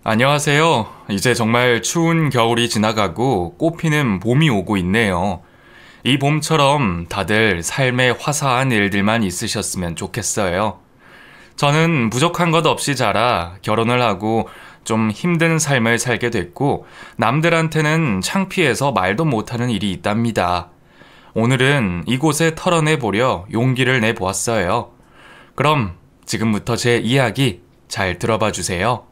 안녕하세요. 이제 정말 추운 겨울이 지나가고 꽃피는 봄이 오고 있네요. 이 봄처럼 다들 삶에 화사한 일들만 있으셨으면 좋겠어요. 저는 부족한 것 없이 자라 결혼을 하고 좀 힘든 삶을 살게 됐고 남들한테는 창피해서 말도 못하는 일이 있답니다. 오늘은 이곳에 털어내보려 용기를 내보았어요. 그럼 지금부터 제 이야기 잘 들어봐 주세요.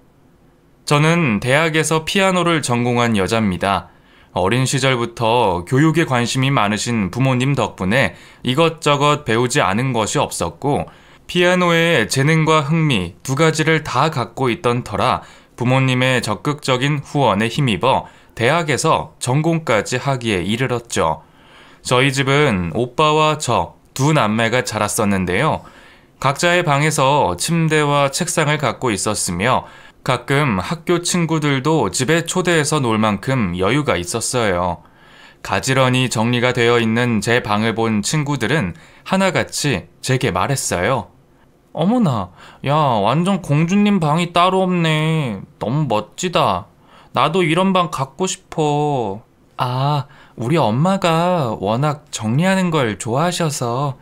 저는 대학에서 피아노를 전공한 여자입니다. 어린 시절부터 교육에 관심이 많으신 부모님 덕분에 이것저것 배우지 않은 것이 없었고, 피아노에 재능과 흥미 두 가지를 다 갖고 있던 터라 부모님의 적극적인 후원에 힘입어 대학에서 전공까지 하기에 이르렀죠. 저희 집은 오빠와 저 두 남매가 자랐었는데요. 각자의 방에서 침대와 책상을 갖고 있었으며 가끔 학교 친구들도 집에 초대해서 놀 만큼 여유가 있었어요. 가지런히 정리가 되어 있는 제 방을 본 친구들은 하나같이 제게 말했어요. 어머나, 야, 완전 공주님 방이 따로 없네. 너무 멋지다. 나도 이런 방 갖고 싶어. 아, 우리 엄마가 워낙 정리하는 걸 좋아하셔서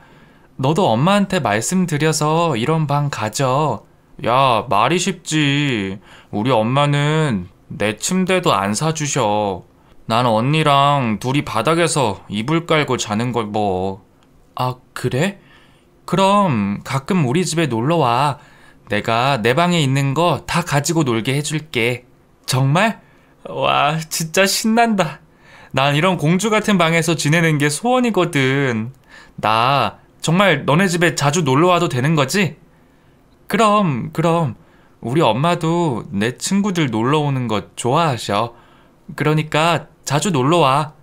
너도 엄마한테 말씀드려서 이런 방 가져. 야, 말이 쉽지. 우리 엄마는 내 침대도 안 사주셔. 난 언니랑 둘이 바닥에서 이불 깔고 자는 걸 뭐. 아, 그래? 그럼 가끔 우리 집에 놀러 와. 내가 내 방에 있는 거 다 가지고 놀게 해줄게. 정말? 와, 진짜 신난다. 난 이런 공주 같은 방에서 지내는 게 소원이거든. 나 정말 너네 집에 자주 놀러 와도 되는 거지? 그럼. 우리 엄마도 내 친구들 놀러 오는 거 좋아하셔. 그러니까 자주 놀러 와.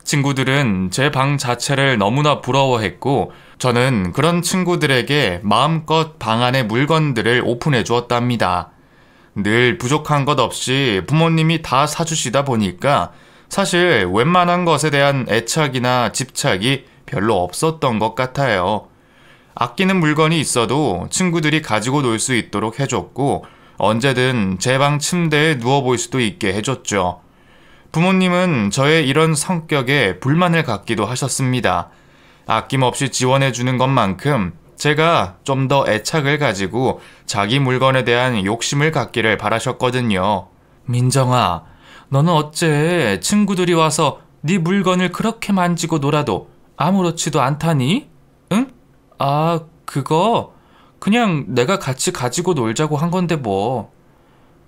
친구들은 제 방 자체를 너무나 부러워했고, 저는 그런 친구들에게 마음껏 방 안의 물건들을 오픈해 주었답니다. 늘 부족한 것 없이 부모님이 다 사주시다 보니까 사실 웬만한 것에 대한 애착이나 집착이 별로 없었던 것 같아요. 아끼는 물건이 있어도 친구들이 가지고 놀 수 있도록 해줬고, 언제든 제 방 침대에 누워볼 수도 있게 해줬죠. 부모님은 저의 이런 성격에 불만을 갖기도 하셨습니다. 아낌없이 지원해주는 것만큼 제가 좀 더 애착을 가지고 자기 물건에 대한 욕심을 갖기를 바라셨거든요. 민정아, 너는 어째 친구들이 와서 네 물건을 그렇게 만지고 놀아도 아무렇지도 않다니? 응? 아, 그거 그냥 내가 같이 가지고 놀자고 한 건데 뭐.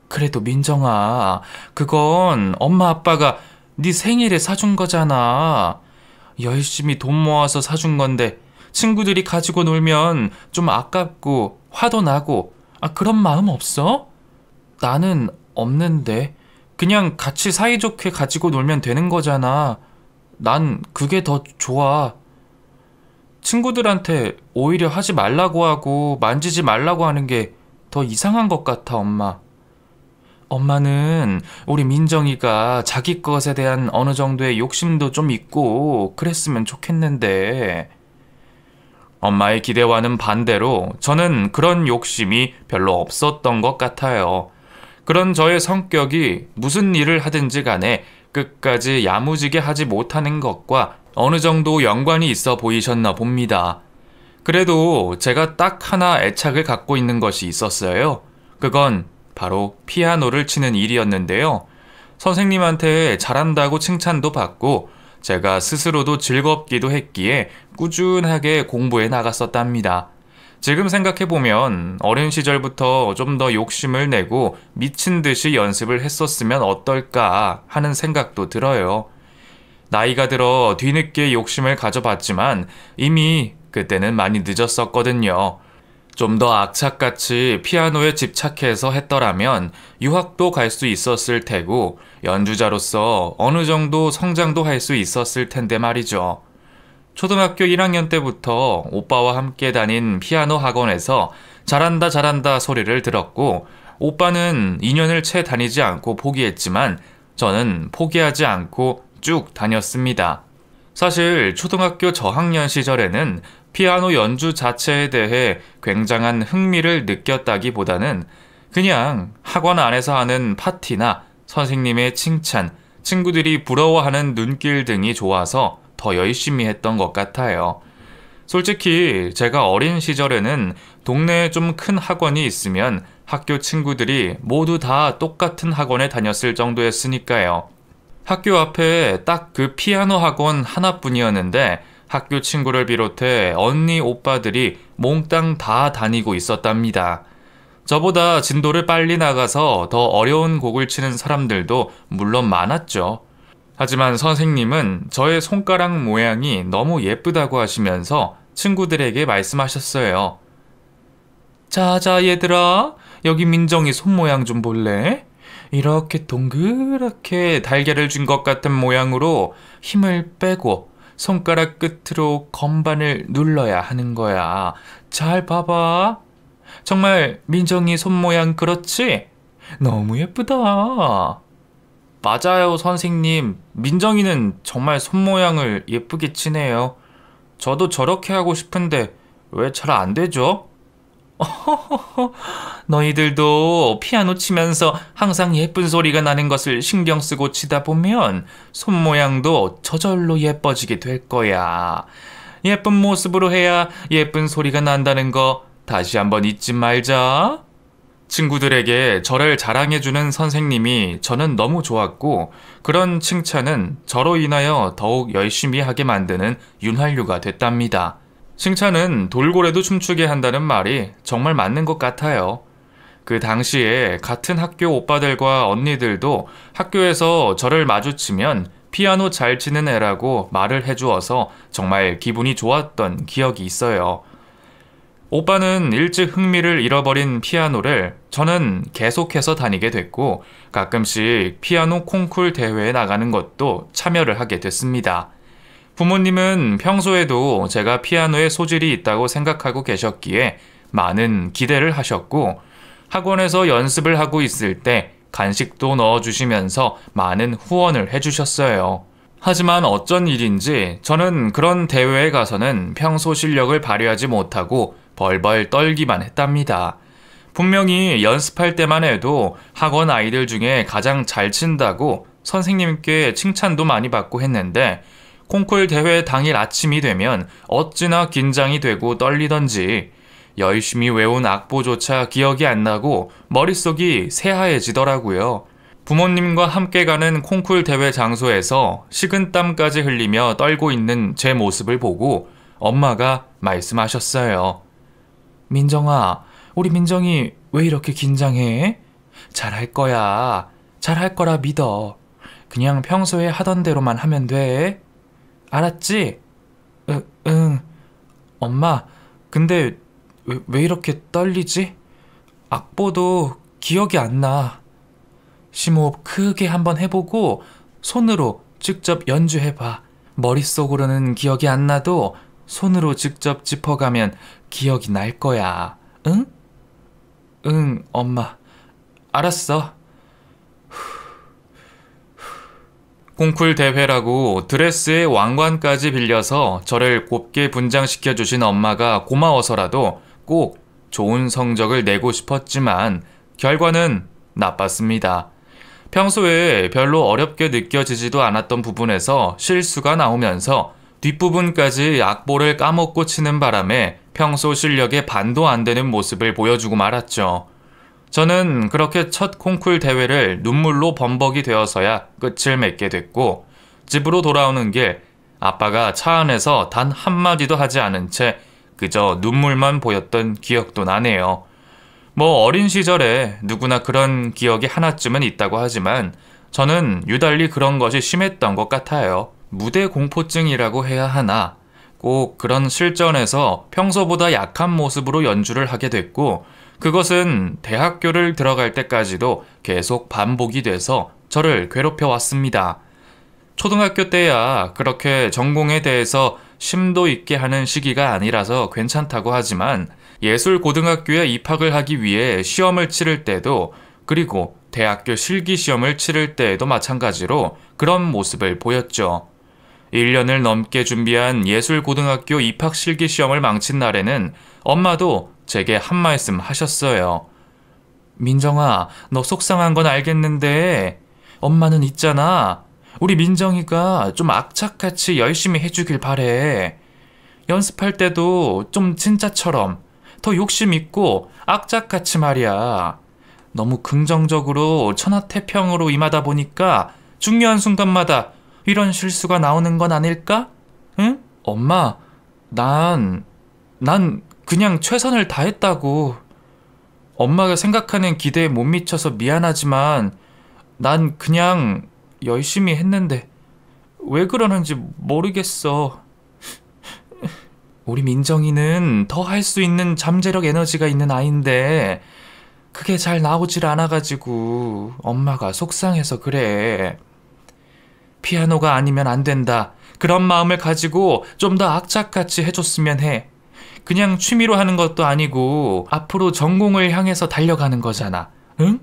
그래도 민정아, 그건 엄마 아빠가 네 생일에 사준 거잖아. 열심히 돈 모아서 사준 건데 친구들이 가지고 놀면 좀 아깝고 화도 나고, 그런 마음 없어? 나는 없는데. 그냥 같이 사이좋게 가지고 놀면 되는 거잖아. 난 그게 더 좋아. 친구들한테 오히려 하지 말라고 하고 만지지 말라고 하는 게 더 이상한 것 같아, 엄마. 엄마는 우리 민정이가 자기 것에 대한 어느 정도의 욕심도 좀 있고 그랬으면 좋겠는데. 엄마의 기대와는 반대로 저는 그런 욕심이 별로 없었던 것 같아요. 그런 저의 성격이 무슨 일을 하든지 간에 끝까지 야무지게 하지 못하는 것과 어느 정도 연관이 있어 보이셨나 봅니다. 그래도 제가 딱 하나 애착을 갖고 있는 것이 있었어요. 그건 바로 피아노를 치는 일이었는데요. 선생님한테 잘한다고 칭찬도 받고 제가 스스로도 즐겁기도 했기에 꾸준하게 공부해 나갔었답니다. 지금 생각해보면 어린 시절부터 좀 더 욕심을 내고 미친 듯이 연습을 했었으면 어떨까 하는 생각도 들어요. 나이가 들어 뒤늦게 욕심을 가져봤지만 이미 그때는 많이 늦었었거든요. 좀 더 악착같이 피아노에 집착해서 했더라면 유학도 갈 수 있었을 테고 연주자로서 어느 정도 성장도 할 수 있었을 텐데 말이죠. 초등학교 1학년 때부터 오빠와 함께 다닌 피아노 학원에서 잘한다 잘한다 소리를 들었고, 오빠는 2년을 채 다니지 않고 포기했지만 저는 포기하지 않고 쭉 다녔습니다. 사실 초등학교 저학년 시절에는 피아노 연주 자체에 대해 굉장한 흥미를 느꼈다기보다는 그냥 학원 안에서 하는 파티나 선생님의 칭찬, 친구들이 부러워하는 눈길 등이 좋아서 더 열심히 했던 것 같아요. 솔직히 제가 어린 시절에는 동네에 좀 큰 학원이 있으면 학교 친구들이 모두 다 똑같은 학원에 다녔을 정도였으니까요. 학교 앞에 딱 그 피아노 학원 하나뿐이었는데 학교 친구를 비롯해 언니, 오빠들이 몽땅 다 다니고 있었답니다. 저보다 진도를 빨리 나가서 더 어려운 곡을 치는 사람들도 물론 많았죠. 하지만 선생님은 저의 손가락 모양이 너무 예쁘다고 하시면서 친구들에게 말씀하셨어요. 자자 얘들아, 여기 민정이 손모양 좀 볼래? 이렇게 동그랗게 달걀을 준 것 같은 모양으로 힘을 빼고 손가락 끝으로 건반을 눌러야 하는 거야. 잘 봐봐. 정말 민정이 손모양 그렇지? 너무 예쁘다. 맞아요, 선생님. 민정이는 정말 손모양을 예쁘게 치네요. 저도 저렇게 하고 싶은데 왜 잘 안 되죠? 너희들도 피아노 치면서 항상 예쁜 소리가 나는 것을 신경 쓰고 치다 보면 손모양도 저절로 예뻐지게 될 거야. 예쁜 모습으로 해야 예쁜 소리가 난다는 거 다시 한번 잊지 말자. 친구들에게 저를 자랑해주는 선생님이 저는 너무 좋았고, 그런 칭찬은 저로 인하여 더욱 열심히 하게 만드는 윤활유가 됐답니다. 칭찬은 돌고래도 춤추게 한다는 말이 정말 맞는 것 같아요. 그 당시에 같은 학교 오빠들과 언니들도 학교에서 저를 마주치면 피아노 잘 치는 애라고 말을 해주어서 정말 기분이 좋았던 기억이 있어요. 오빠는 일찍 흥미를 잃어버린 피아노를 저는 계속해서 다니게 됐고, 가끔씩 피아노 콩쿨 대회에 나가는 것도 참여를 하게 됐습니다. 부모님은 평소에도 제가 피아노에 소질이 있다고 생각하고 계셨기에 많은 기대를 하셨고, 학원에서 연습을 하고 있을 때 간식도 넣어주시면서 많은 후원을 해주셨어요. 하지만 어쩐 일인지 저는 그런 대회에 가서는 평소 실력을 발휘하지 못하고 벌벌 떨기만 했답니다. 분명히 연습할 때만 해도 학원 아이들 중에 가장 잘 친다고 선생님께 칭찬도 많이 받고 했는데, 콩쿨 대회 당일 아침이 되면 어찌나 긴장이 되고 떨리던지 열심히 외운 악보조차 기억이 안 나고 머릿속이 새하얘지더라고요. 부모님과 함께 가는 콩쿨 대회 장소에서 식은땀까지 흘리며 떨고 있는 제 모습을 보고 엄마가 말씀하셨어요. 민정아, 우리 민정이 왜 이렇게 긴장해? 잘할 거야. 잘할 거라 믿어. 그냥 평소에 하던 대로만 하면 돼. 알았지? 응. 엄마, 근데 왜 이렇게 떨리지? 악보도 기억이 안 나. 심호흡 크게 한번 해보고 손으로 직접 연주해봐. 머릿속으로는 기억이 안 나도 손으로 직접 짚어가면 기억이 날 거야. 응? 응, 엄마. 알았어. 콩쿨 대회라고 드레스에 왕관까지 빌려서 저를 곱게 분장시켜 주신 엄마가 고마워서라도 꼭 좋은 성적을 내고 싶었지만 결과는 나빴습니다. 평소에 별로 어렵게 느껴지지도 않았던 부분에서 실수가 나오면서 뒷부분까지 악보를 까먹고 치는 바람에 평소 실력의 반도 안 되는 모습을 보여주고 말았죠. 저는 그렇게 첫 콩쿨 대회를 눈물로 범벅이 되어서야 끝을 맺게 됐고, 집으로 돌아오는 길 아빠가 차 안에서 단 한마디도 하지 않은 채 그저 눈물만 보였던 기억도 나네요. 뭐 어린 시절에 누구나 그런 기억이 하나쯤은 있다고 하지만 저는 유달리 그런 것이 심했던 것 같아요. 무대 공포증이라고 해야 하나? 꼭 그런 실전에서 평소보다 약한 모습으로 연주를 하게 됐고, 그것은 대학교를 들어갈 때까지도 계속 반복이 돼서 저를 괴롭혀 왔습니다. 초등학교 때야 그렇게 전공에 대해서 심도 있게 하는 시기가 아니라서 괜찮다고 하지만, 예술고등학교에 입학을 하기 위해 시험을 치를 때도, 그리고 대학교 실기시험을 치를 때에도 마찬가지로 그런 모습을 보였죠. 1년을 넘게 준비한 예술고등학교 입학 실기시험을 망친 날에는 엄마도 제게 한 말씀 하셨어요. 민정아, 너 속상한 건 알겠는데 엄마는 있잖아. 우리 민정이가 좀 악착같이 열심히 해주길 바래. 연습할 때도 좀 진짜처럼 더 욕심 있고 악착같이 말이야. 너무 긍정적으로 천하태평으로 임하다 보니까 중요한 순간마다 이런 실수가 나오는 건 아닐까? 응? 엄마, 난 그냥 최선을 다했다고. 엄마가 생각하는 기대에 못 미쳐서 미안하지만 난 그냥 열심히 했는데 왜 그러는지 모르겠어. 우리 민정이는 더 할 수 있는 잠재력 에너지가 있는 아이인데 그게 잘 나오질 않아가지고 엄마가 속상해서 그래. 피아노가 아니면 안 된다. 그런 마음을 가지고 좀 더 악착같이 해줬으면 해. 그냥 취미로 하는 것도 아니고 앞으로 전공을 향해서 달려가는 거잖아. 응?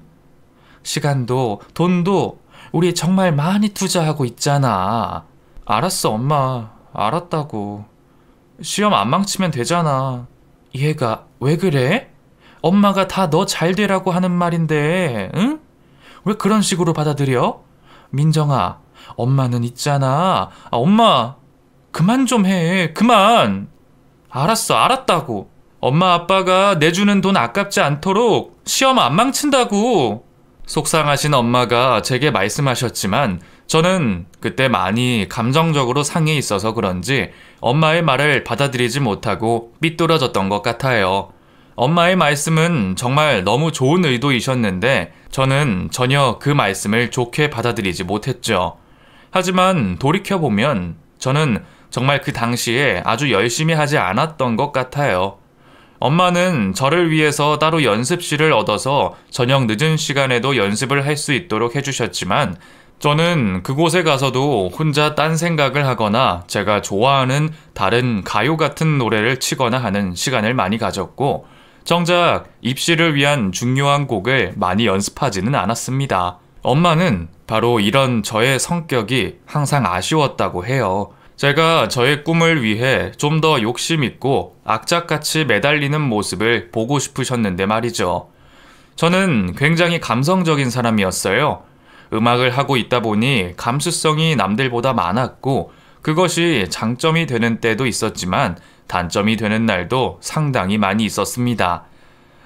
시간도 돈도 우리 정말 많이 투자하고 있잖아. 알았어, 엄마. 알았다고. 시험 안 망치면 되잖아. 얘가 왜 그래? 엄마가 다 너 잘 되라고 하는 말인데, 응? 왜 그런 식으로 받아들여? 민정아, 엄마는 있잖아. 엄마, 그만 좀 해. 그만. 알았어, 알았다고. 엄마 아빠가 내주는 돈 아깝지 않도록 시험 안 망친다고. 속상하신 엄마가 제게 말씀하셨지만 저는 그때 많이 감정적으로 상해 있어서 그런지 엄마의 말을 받아들이지 못하고 삐뚤어졌던 것 같아요. 엄마의 말씀은 정말 너무 좋은 의도이셨는데 저는 전혀 그 말씀을 좋게 받아들이지 못했죠. 하지만 돌이켜보면 저는 정말 그 당시에 아주 열심히 하지 않았던 것 같아요. 엄마는 저를 위해서 따로 연습실을 얻어서 저녁 늦은 시간에도 연습을 할 수 있도록 해주셨지만 저는 그곳에 가서도 혼자 딴 생각을 하거나 제가 좋아하는 다른 가요 같은 노래를 치거나 하는 시간을 많이 가졌고 정작 입시를 위한 중요한 곡을 많이 연습하지는 않았습니다. 엄마는 바로 이런 저의 성격이 항상 아쉬웠다고 해요. 제가 저의 꿈을 위해 좀 더 욕심있고 악착같이 매달리는 모습을 보고 싶으셨는데 말이죠. 저는 굉장히 감성적인 사람이었어요. 음악을 하고 있다 보니 감수성이 남들보다 많았고 그것이 장점이 되는 때도 있었지만 단점이 되는 날도 상당히 많이 있었습니다.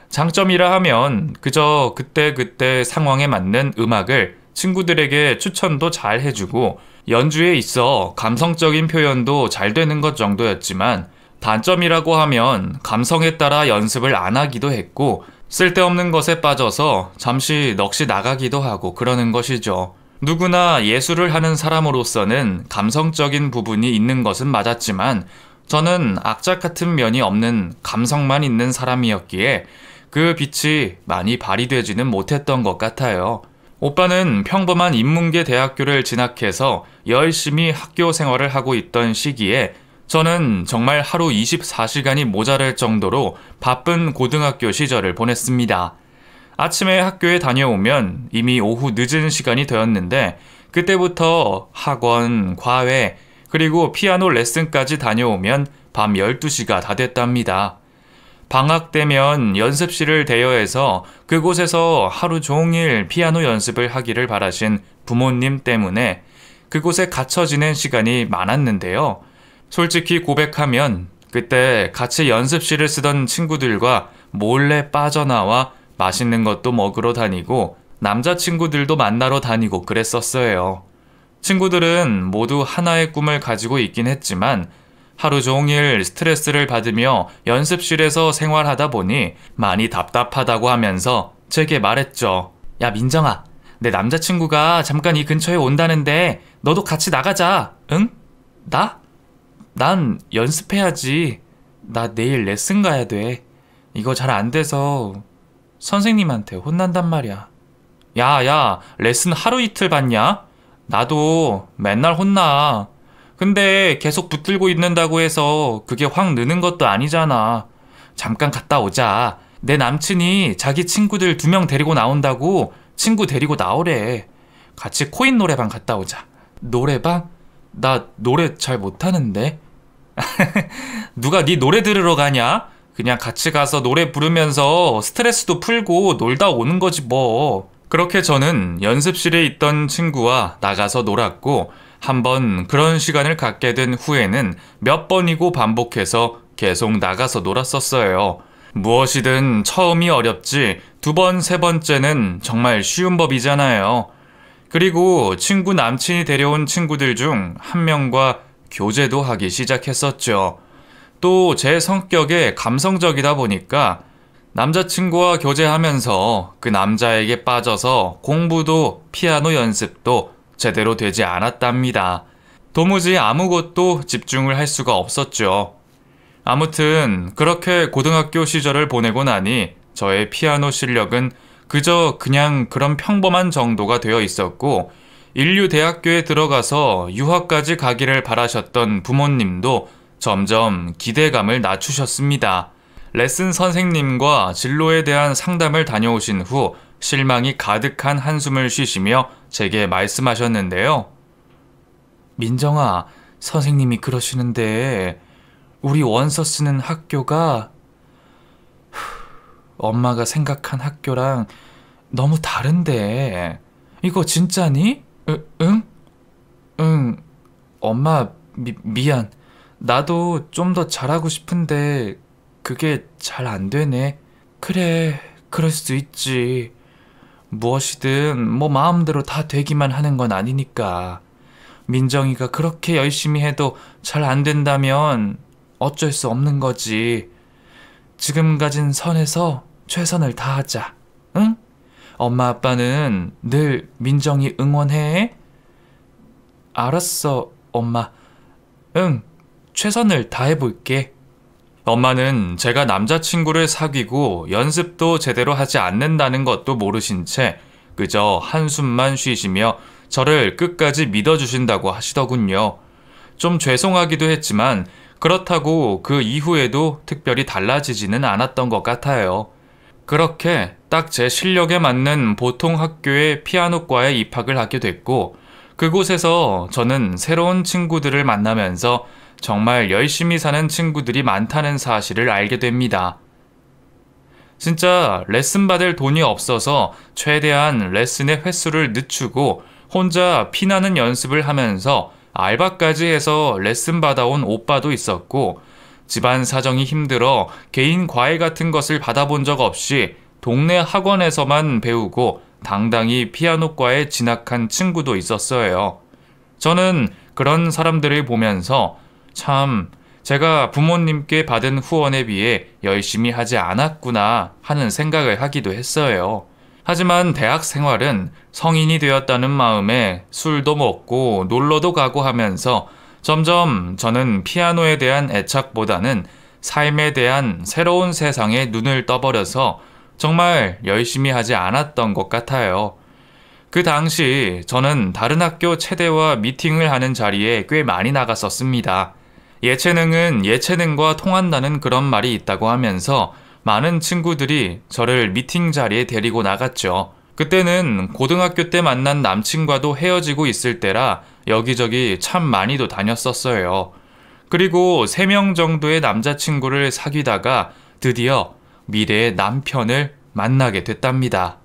장점이라 하면 그저 그때그때 상황에 맞는 음악을 친구들에게 추천도 잘 해주고 연주에 있어 감성적인 표현도 잘 되는 것 정도였지만 단점이라고 하면 감성에 따라 연습을 안 하기도 했고 쓸데없는 것에 빠져서 잠시 넋이 나가기도 하고 그러는 것이죠. 누구나 예술을 하는 사람으로서는 감성적인 부분이 있는 것은 맞았지만 저는 악착 같은 면이 없는 감성만 있는 사람이었기에 그 빛이 많이 발휘되지는 못했던 것 같아요. 오빠는 평범한 인문계 대학교를 진학해서 열심히 학교 생활을 하고 있던 시기에 저는 정말 하루 24시간이 모자랄 정도로 바쁜 고등학교 시절을 보냈습니다. 아침에 학교에 다녀오면 이미 오후 늦은 시간이 되었는데 그때부터 학원, 과외, 그리고 피아노 레슨까지 다녀오면 밤 12시가 다 됐답니다. 방학 때면 연습실을 대여해서 그곳에서 하루 종일 피아노 연습을 하기를 바라신 부모님 때문에 그곳에 갇혀 지낸 시간이 많았는데요. 솔직히 고백하면 그때 같이 연습실을 쓰던 친구들과 몰래 빠져나와 맛있는 것도 먹으러 다니고 남자친구들도 만나러 다니고 그랬었어요. 친구들은 모두 하나의 꿈을 가지고 있긴 했지만 하루 종일 스트레스를 받으며 연습실에서 생활하다 보니 많이 답답하다고 하면서 제게 말했죠. 야, 민정아, 내 남자친구가 잠깐 이 근처에 온다는데 너도 같이 나가자. 응? 나? 난 연습해야지. 나 내일 레슨 가야 돼. 이거 잘 안 돼서 선생님한테 혼난단 말이야. 야, 레슨 하루 이틀 받냐? 나도 맨날 혼나. 근데 계속 붙들고 있는다고 해서 그게 확 느는 것도 아니잖아. 잠깐 갔다 오자. 내 남친이 자기 친구들 2명 데리고 나온다고 친구 데리고 나오래. 같이 코인 노래방 갔다 오자. 노래방? 나 노래 잘 못하는데. 누가 네 노래 들으러 가냐? 그냥 같이 가서 노래 부르면서 스트레스도 풀고 놀다 오는 거지 뭐. 그렇게 저는 연습실에 있던 친구와 나가서 놀았고, 한번 그런 시간을 갖게 된 후에는 몇 번이고 반복해서 계속 나가서 놀았었어요. 무엇이든 처음이 어렵지 두 번, 세 번째는 정말 쉬운 법이잖아요. 그리고 친구 남친이 데려온 친구들 중 한 명과 교제도 하기 시작했었죠. 또 제 성격에 감성적이다 보니까 남자친구와 교제하면서 그 남자에게 빠져서 공부도 피아노 연습도 제대로 되지 않았답니다. 도무지 아무것도 집중을 할 수가 없었죠. 아무튼 그렇게 고등학교 시절을 보내고 나니 저의 피아노 실력은 그저 그냥 그런 평범한 정도가 되어 있었고, 인류대학교에 들어가서 유학까지 가기를 바라셨던 부모님도 점점 기대감을 낮추셨습니다. 레슨 선생님과 진로에 대한 상담을 다녀오신 후 실망이 가득한 한숨을 쉬시며 제게 말씀하셨는데요. 민정아, 선생님이 그러시는데 우리 원서 쓰는 학교가 엄마가 생각한 학교랑 너무 다른데. 이거 진짜니? 응? 응. 엄마, 미안. 나도 좀 더 잘하고 싶은데 그게 잘 안 되네. 그래, 그럴 수 있지. 무엇이든 뭐 마음대로 다 되기만 하는 건 아니니까. 민정이가 그렇게 열심히 해도 잘 안 된다면 어쩔 수 없는 거지. 지금 가진 선에서 최선을 다하자. 응? 엄마 아빠는 늘 민정이 응원해. 알았어, 엄마. 응, 최선을 다해볼게. 엄마는 제가 남자친구를 사귀고 연습도 제대로 하지 않는다는 것도 모르신 채 그저 한숨만 쉬시며 저를 끝까지 믿어주신다고 하시더군요. 좀 죄송하기도 했지만 그렇다고 그 이후에도 특별히 달라지지는 않았던 것 같아요. 그렇게 딱 제 실력에 맞는 보통 학교의 피아노과에 입학을 하게 됐고, 그곳에서 저는 새로운 친구들을 만나면서 정말 열심히 사는 친구들이 많다는 사실을 알게 됩니다. 진짜 레슨 받을 돈이 없어서 최대한 레슨의 횟수를 늦추고 혼자 피나는 연습을 하면서 알바까지 해서 레슨 받아온 오빠도 있었고, 집안 사정이 힘들어 개인 과외 같은 것을 받아본 적 없이 동네 학원에서만 배우고 당당히 피아노과에 진학한 친구도 있었어요. 저는 그런 사람들을 보면서 참 제가 부모님께 받은 후원에 비해 열심히 하지 않았구나 하는 생각을 하기도 했어요. 하지만 대학 생활은 성인이 되었다는 마음에 술도 먹고 놀러도 가고 하면서 점점 저는 피아노에 대한 애착보다는 삶에 대한 새로운 세상에 눈을 떠버려서 정말 열심히 하지 않았던 것 같아요. 그 당시 저는 다른 학교 체대와 미팅을 하는 자리에 꽤 많이 나갔었습니다. 예체능은 예체능과 통한다는 그런 말이 있다고 하면서 많은 친구들이 저를 미팅 자리에 데리고 나갔죠. 그때는 고등학교 때 만난 남친과도 헤어지고 있을 때라 여기저기 참 많이도 다녔었어요. 그리고 3명 정도의 남자친구를 사귀다가 드디어 미래의 남편을 만나게 됐답니다.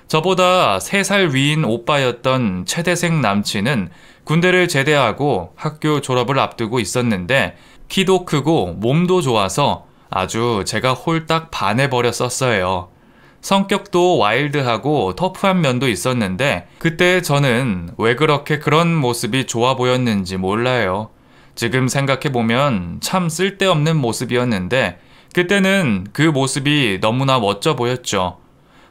저보다 3살 위인 오빠였던 최대생 남친은 군대를 제대하고 학교 졸업을 앞두고 있었는데 키도 크고 몸도 좋아서 아주 제가 홀딱 반해버렸었어요. 성격도 와일드하고 터프한 면도 있었는데 그때 저는 왜 그렇게 그런 모습이 좋아 보였는지 몰라요. 지금 생각해보면 참 쓸데없는 모습이었는데 그때는 그 모습이 너무나 멋져 보였죠.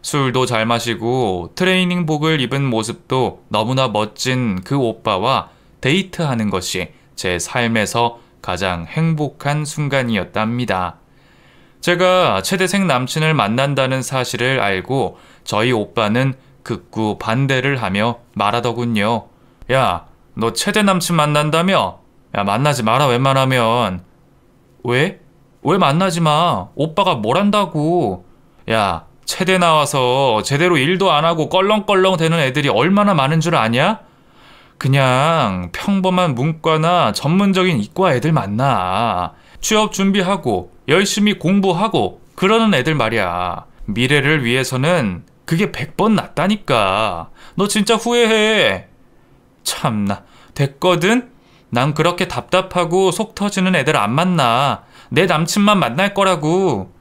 술도 잘 마시고 트레이닝복을 입은 모습도 너무나 멋진 그 오빠와 데이트하는 것이 제 삶에서 가장 행복한 순간이었답니다. 제가 최대생 남친을 만난다는 사실을 알고 저희 오빠는 극구 반대를 하며 말하더군요. 야, 너 최대 남친 만난다며? 야, 만나지 마라 웬만하면. 왜? 왜 만나지 마? 오빠가 뭘 한다고. 야, 체대 나와서 제대로 일도 안 하고 껄렁껄렁 대는 애들이 얼마나 많은 줄 아냐? 그냥 평범한 문과나 전문적인 이과 애들 만나. 취업 준비하고 열심히 공부하고 그러는 애들 말이야. 미래를 위해서는 그게 100번 낫다니까. 너 진짜 후회해. 참나, 됐거든? 난 그렇게 답답하고 속 터지는 애들 안 만나. 내 남친만 만날 거라고.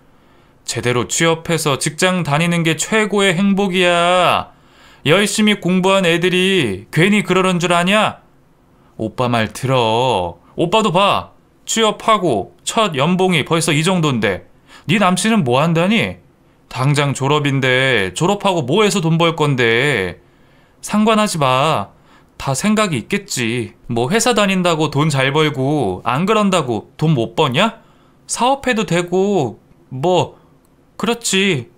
제대로 취업해서 직장 다니는 게 최고의 행복이야. 열심히 공부한 애들이 괜히 그러는 줄 아냐? 오빠 말 들어. 오빠도 봐. 취업하고 첫 연봉이 벌써 이 정도인데 네 남친은 뭐 한다니? 당장 졸업인데 졸업하고 뭐 해서 돈 벌 건데. 상관하지 마. 다 생각이 있겠지. 뭐 회사 다닌다고 돈 잘 벌고 안 그런다고 돈 못 버냐? 사업해도 되고 뭐 그렇지.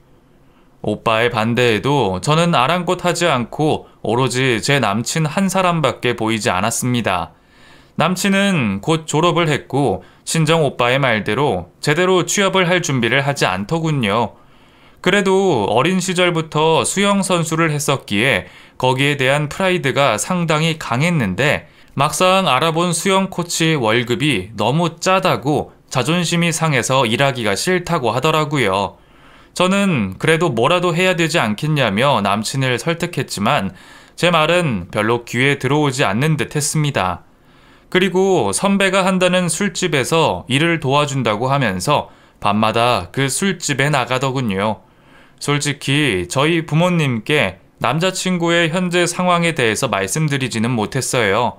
오빠의 반대에도 저는 아랑곳하지 않고 오로지 제 남친 한 사람밖에 보이지 않았습니다. 남친은 곧 졸업을 했고 친정 오빠의 말대로 제대로 취업을 할 준비를 하지 않더군요. 그래도 어린 시절부터 수영 선수를 했었기에 거기에 대한 프라이드가 상당히 강했는데 막상 알아본 수영 코치 월급이 너무 짜다고 자존심이 상해서 일하기가 싫다고 하더라고요. 저는 그래도 뭐라도 해야 되지 않겠냐며 남친을 설득했지만 제 말은 별로 귀에 들어오지 않는 듯 했습니다. 그리고 선배가 한다는 술집에서 일을 도와준다고 하면서 밤마다 그 술집에 나가더군요. 솔직히 저희 부모님께 남자친구의 현재 상황에 대해서 말씀드리지는 못했어요.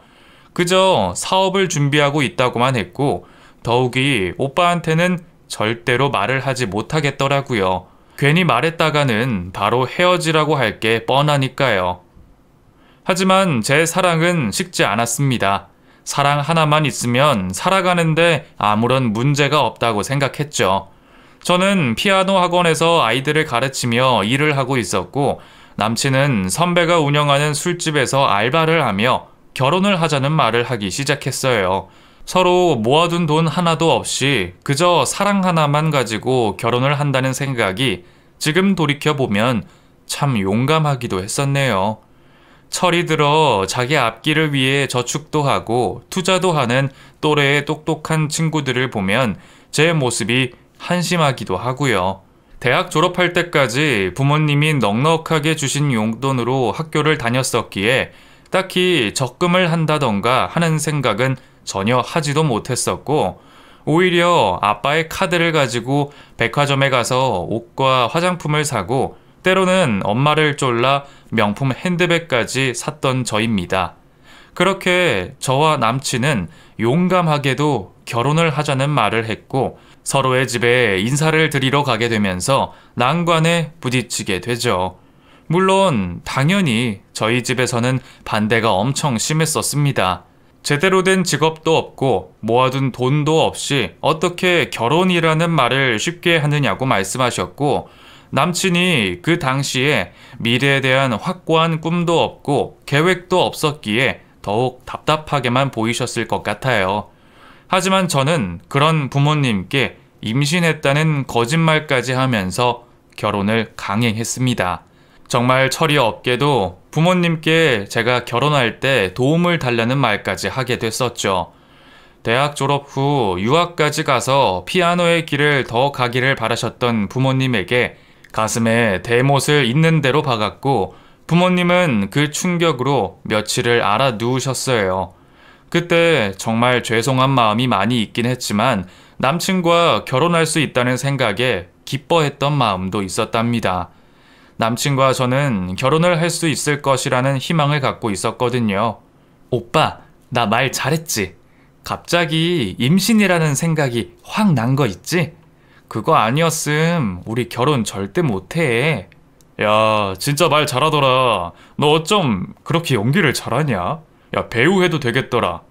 그저 사업을 준비하고 있다고만 했고 더욱이 오빠한테는 절대로 말을 하지 못하겠더라고요. 괜히 말했다가는 바로 헤어지라고 할 게 뻔하니까요. 하지만 제 사랑은 식지 않았습니다. 사랑 하나만 있으면 살아가는데 아무런 문제가 없다고 생각했죠. 저는 피아노 학원에서 아이들을 가르치며 일을 하고 있었고 남친은 선배가 운영하는 술집에서 알바를 하며 결혼을 하자는 말을 하기 시작했어요. 서로 모아둔 돈 하나도 없이 그저 사랑 하나만 가지고 결혼을 한다는 생각이 지금 돌이켜보면 참 용감하기도 했었네요. 철이 들어 자기 앞길을 위해 저축도 하고 투자도 하는 또래의 똑똑한 친구들을 보면 제 모습이 한심하기도 하고요. 대학 졸업할 때까지 부모님이 넉넉하게 주신 용돈으로 학교를 다녔었기에 딱히 적금을 한다던가 하는 생각은 전혀 하지도 못했었고 오히려 아빠의 카드를 가지고 백화점에 가서 옷과 화장품을 사고 때로는 엄마를 쫄라 명품 핸드백까지 샀던 저입니다. 그렇게 저와 남친은 용감하게도 결혼을 하자는 말을 했고 서로의 집에 인사를 드리러 가게 되면서 난관에 부딪히게 되죠. 물론 당연히 저희 집에서는 반대가 엄청 심했었습니다. 제대로 된 직업도 없고 모아둔 돈도 없이 어떻게 결혼이라는 말을 쉽게 하느냐고 말씀하셨고 남친이 그 당시에 미래에 대한 확고한 꿈도 없고 계획도 없었기에 더욱 답답하게만 보이셨을 것 같아요. 하지만 저는 그런 부모님께 임신했다는 거짓말까지 하면서 결혼을 강행했습니다. 정말 철이 없게도 부모님께 제가 결혼할 때 도움을 달라는 말까지 하게 됐었죠. 대학 졸업 후 유학까지 가서 피아노의 길을 더 가기를 바라셨던 부모님에게 가슴에 대못을 있는 대로 박았고 부모님은 그 충격으로 며칠을 알아 누우셨어요. 그때 정말 죄송한 마음이 많이 있긴 했지만 남친과 결혼할 수 있다는 생각에 기뻐했던 마음도 있었답니다. 남친과 저는 결혼을 할 수 있을 것이라는 희망을 갖고 있었거든요. 오빠, 나 말 잘했지? 갑자기 임신이라는 생각이 확 난 거 있지? 그거 아니었음 우리 결혼 절대 못해. 야, 진짜 말 잘하더라. 너 어쩜 그렇게 연기를 잘하냐? 야, 배우 해도 되겠더라.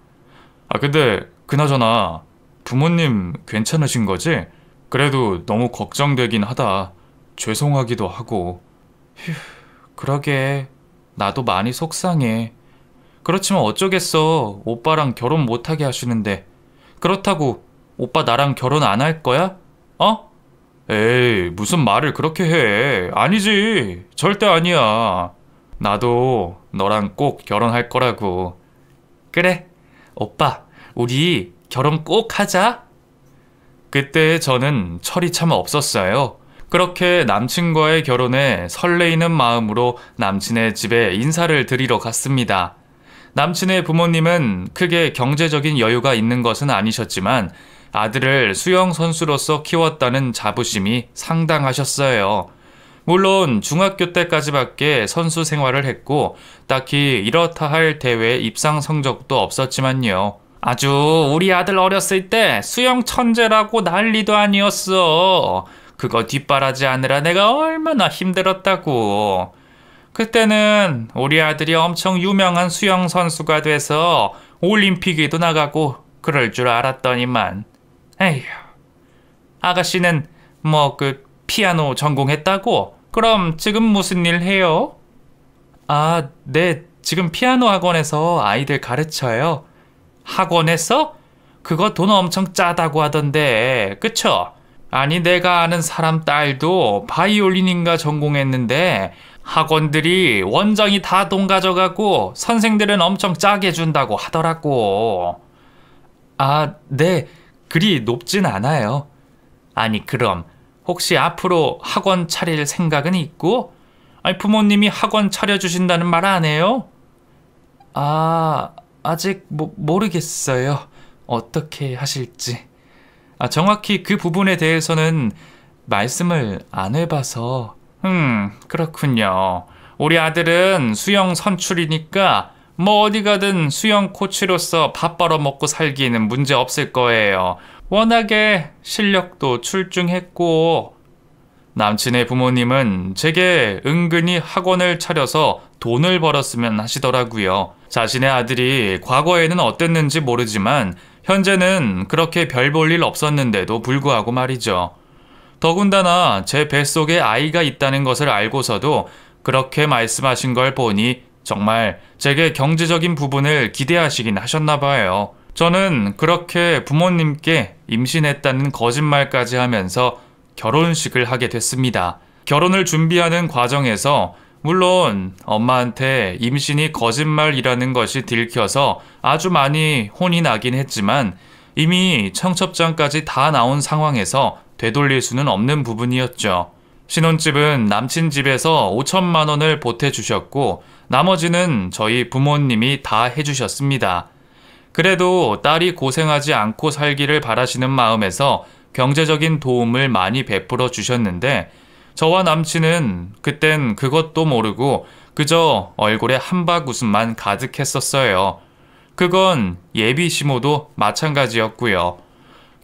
아, 근데 그나저나 부모님 괜찮으신 거지? 그래도 너무 걱정되긴 하다. 죄송하기도 하고. 휴, 그러게. 나도 많이 속상해. 그렇지만 어쩌겠어. 오빠랑 결혼 못하게 하시는데. 그렇다고 오빠 나랑 결혼 안 할 거야? 어? 에이, 무슨 말을 그렇게 해. 아니지. 절대 아니야. 나도 너랑 꼭 결혼할 거라고. 그래. 오빠, 우리 결혼 꼭 하자. 그때 저는 철이 참 없었어요. 그렇게 남친과의 결혼에 설레이는 마음으로 남친의 집에 인사를 드리러 갔습니다. 남친의 부모님은 크게 경제적인 여유가 있는 것은 아니셨지만 아들을 수영 선수로서 키웠다는 자부심이 상당하셨어요. 물론 중학교 때까지밖에 선수 생활을 했고 딱히 이렇다 할 대회 입상 성적도 없었지만요. 아주 우리 아들 어렸을 때 수영 천재라고 난리도 아니었어. 그거 뒷바라지 하느라 내가 얼마나 힘들었다고. 그때는 우리 아들이 엄청 유명한 수영 선수가 돼서 올림픽에도 나가고 그럴 줄 알았더니만. 에휴. 아가씨는 피아노 전공했다고? 그럼 지금 무슨 일 해요? 아, 네. 지금 피아노 학원에서 아이들 가르쳐요. 학원에서? 그거 돈 엄청 짜다고 하던데. 그쵸? 아니, 내가 아는 사람 딸도 바이올린인가 전공했는데 학원들이 원장이 다 돈 가져가고 선생들은 엄청 짜게 준다고 하더라고. 아, 네. 그리 높진 않아요. 아니, 그럼 혹시 앞으로 학원 차릴 생각은 있고? 아니, 부모님이 학원 차려주신다는 말 안 해요? 아, 아직 모르겠어요. 어떻게 하실지. 정확히 그 부분에 대해서는 말씀을 안 해봐서. 그렇군요. 우리 아들은 수영 선출이니까 어디 가든 수영 코치로서 밥 벌어먹고 살기에는 문제 없을 거예요. 워낙에 실력도 출중했고. 남친의 부모님은 제게 은근히 학원을 차려서 돈을 벌었으면 하시더라고요. 자신의 아들이 과거에는 어땠는지 모르지만 현재는 그렇게 별 볼 일 없었는데도 불구하고 말이죠. 더군다나 제 뱃속에 아이가 있다는 것을 알고서도 그렇게 말씀하신 걸 보니 정말 제게 경제적인 부분을 기대하시긴 하셨나 봐요. 저는 그렇게 부모님께 임신했다는 거짓말까지 하면서 결혼식을 하게 됐습니다. 결혼을 준비하는 과정에서 물론 엄마한테 임신이 거짓말이라는 것이 들켜서 아주 많이 혼이 나긴 했지만 이미 청첩장까지 다 나온 상황에서 되돌릴 수는 없는 부분이었죠. 신혼집은 남친 집에서 5천만 원을 보태주셨고 나머지는 저희 부모님이 다 해주셨습니다. 그래도 딸이 고생하지 않고 살기를 바라시는 마음에서 경제적인 도움을 많이 베풀어 주셨는데 저와 남친은 그땐 그것도 모르고 그저 얼굴에 한박 웃음만 가득했었어요. 그건 예비 시모도 마찬가지였고요.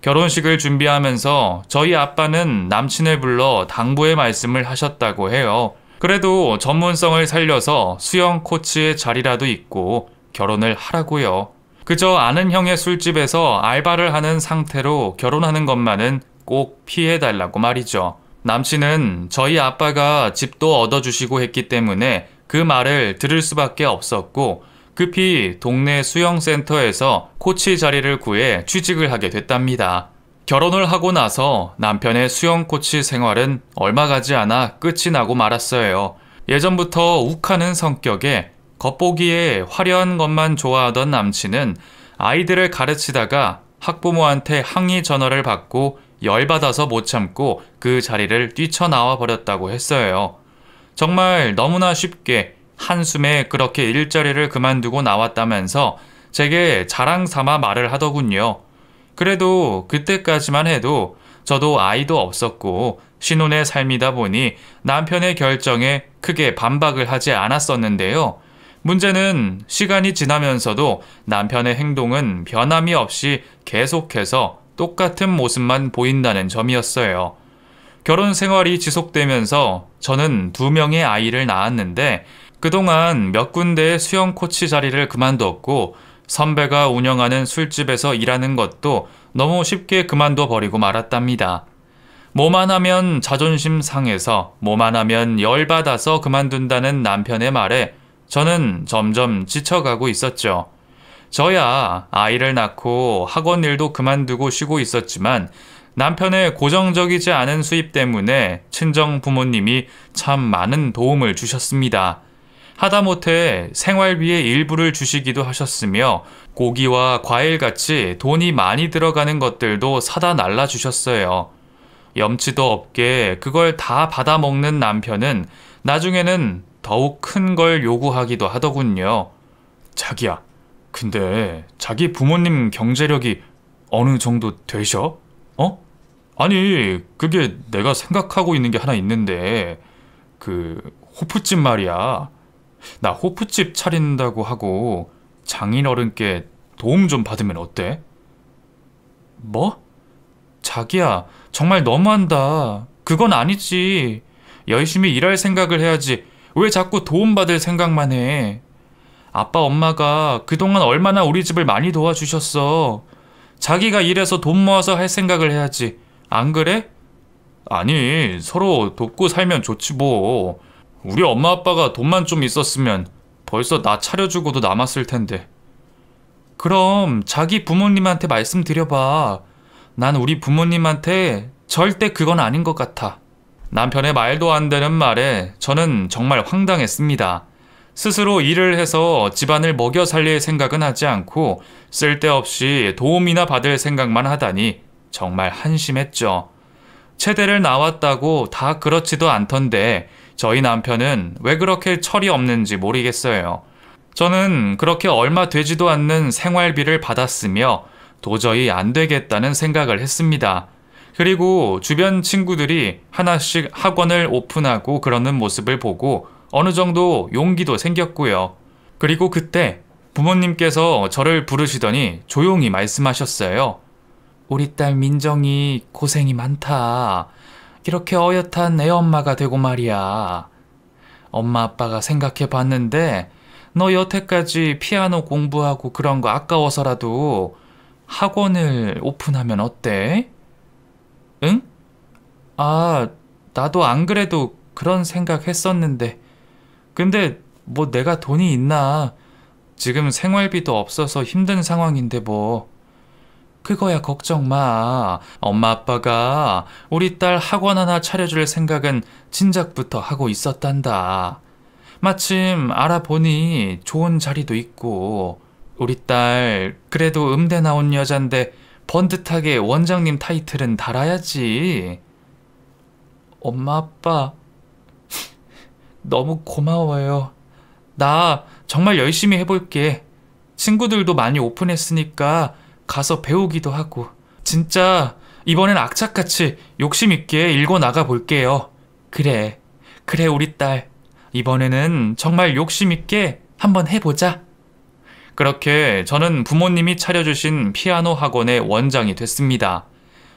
결혼식을 준비하면서 저희 아빠는 남친을 불러 당부의 말씀을 하셨다고 해요. 그래도 전문성을 살려서 수영 코치의 자리라도 있고 결혼을 하라고요. 그저 아는 형의 술집에서 알바를 하는 상태로 결혼하는 것만은 꼭 피해달라고 말이죠. 남친은 저희 아빠가 집도 얻어주시고 했기 때문에 그 말을 들을 수밖에 없었고 급히 동네 수영센터에서 코치 자리를 구해 취직을 하게 됐답니다. 결혼을 하고 나서 남편의 수영 코치 생활은 얼마 가지 않아 끝이 나고 말았어요. 예전부터 욱하는 성격에 겉보기에 화려한 것만 좋아하던 남친은 아이들을 가르치다가 학부모한테 항의 전화를 받고 열받아서 못 참고 그 자리를 뛰쳐나와 버렸다고 했어요. 정말 너무나 쉽게 한숨에 그렇게 일자리를 그만두고 나왔다면서 제게 자랑 삼아 말을 하더군요. 그래도 그때까지만 해도 저도 아이도 없었고 신혼의 삶이다 보니 남편의 결정에 크게 반박을 하지 않았었는데요. 문제는 시간이 지나면서도 남편의 행동은 변함이 없이 계속해서 똑같은 모습만 보인다는 점이었어요. 결혼 생활이 지속되면서 저는 2명의 아이를 낳았는데 그동안 몇 군데의 수영 코치 자리를 그만뒀고 선배가 운영하는 술집에서 일하는 것도 너무 쉽게 그만둬 버리고 말았답니다. 뭐만 하면 자존심 상해서 뭐만 하면 열받아서 그만둔다는 남편의 말에 저는 점점 지쳐가고 있었죠. 저야 아이를 낳고 학원 일도 그만두고 쉬고 있었지만 남편의 고정적이지 않은 수입 때문에 친정 부모님이 참 많은 도움을 주셨습니다. 하다못해 생활비의 일부를 주시기도 하셨으며 고기와 과일같이 돈이 많이 들어가는 것들도 사다 날라주셨어요. 염치도 없게 그걸 다 받아먹는 남편은 나중에는 더욱 큰 걸 요구하기도 하더군요. 자기야, 근데 자기 부모님 경제력이 어느 정도 되셔? 어? 아니, 그게 내가 생각하고 있는 게 하나 있는데 호프집 말이야. 나 호프집 차린다고 하고 장인어른께 도움 좀 받으면 어때? 뭐? 자기야, 정말 너무한다. 그건 아니지. 열심히 일할 생각을 해야지. 왜 자꾸 도움받을 생각만 해? 아빠, 엄마가 그동안 얼마나 우리 집을 많이 도와주셨어. 자기가 일해서 돈 모아서 할 생각을 해야지. 안 그래? 아니, 서로 돕고 살면 좋지 뭐. 우리 엄마 아빠가 돈만 좀 있었으면 벌써 나 차려주고도 남았을 텐데. 그럼 자기 부모님한테 말씀드려봐. 난 우리 부모님한테 절대 그건 아닌 것 같아. 남편의 말도 안 되는 말에 저는 정말 황당했습니다. 스스로 일을 해서 집안을 먹여 살릴 생각은 하지 않고 쓸데없이 도움이나 받을 생각만 하다니 정말 한심했죠. 체대를 나왔다고 다 그렇지도 않던데 저희 남편은 왜 그렇게 철이 없는지 모르겠어요. 저는 그렇게 얼마 되지도 않는 생활비를 받았으며 도저히 안 되겠다는 생각을 했습니다. 그리고 주변 친구들이 하나씩 학원을 오픈하고 그러는 모습을 보고 어느 정도 용기도 생겼고요. 그리고 그때 부모님께서 저를 부르시더니 조용히 말씀하셨어요. 우리 딸 민정이 고생이 많다. 이렇게 어엿한 애엄마가 되고 말이야. 엄마 아빠가 생각해 봤는데 너 여태까지 피아노 공부하고 그런 거 아까워서라도 학원을 오픈하면 어때? 응? 아, 나도 안 그래도 그런 생각 했었는데. 근데 뭐 내가 돈이 있나? 지금 생활비도 없어서 힘든 상황인데 뭐. 그거야 걱정 마. 엄마 아빠가 우리 딸 학원 하나 차려줄 생각은 진작부터 하고 있었단다. 마침 알아보니 좋은 자리도 있고 우리 딸 그래도 음대 나온 여잔데 번듯하게 원장님 타이틀은 달아야지. 엄마 아빠 너무 고마워요. 나 정말 열심히 해볼게. 친구들도 많이 오픈했으니까 가서 배우기도 하고 진짜 이번엔 악착같이 욕심 있게 일궈 나가 볼게요. 그래 우리 딸 이번에는 정말 욕심 있게 한번 해보자. 그렇게 저는 부모님이 차려주신 피아노 학원의 원장이 됐습니다.